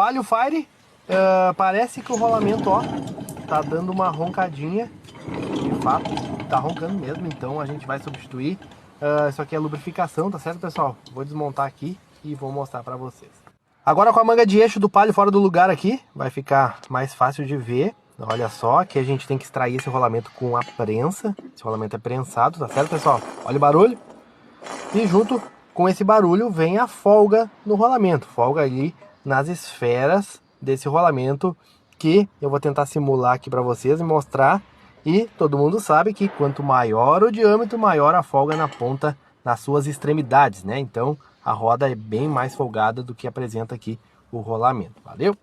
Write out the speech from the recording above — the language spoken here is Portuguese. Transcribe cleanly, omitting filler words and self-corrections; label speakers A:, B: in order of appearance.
A: Palio Fire, parece que o rolamento, ó, tá dando uma roncadinha. De fato, tá roncando mesmo, então a gente vai substituir. Isso aqui é lubrificação, tá certo, pessoal? Vou desmontar aqui e vou mostrar pra vocês. Agora com a manga de eixo do Palio fora do lugar aqui, vai ficar mais fácil de ver. Olha só, que a gente tem que extrair esse rolamento com a prensa. Esse rolamento é prensado, tá certo, pessoal? Olha o barulho. E junto com esse barulho vem a folga no rolamento. Folga ali nas esferas desse rolamento, que eu vou tentar simular aqui para vocês e mostrar. E todo mundo sabe que quanto maior o diâmetro, maior a folga na ponta, nas suas extremidades, né? Então a roda é bem mais folgada do que apresenta aqui o rolamento. Valeu?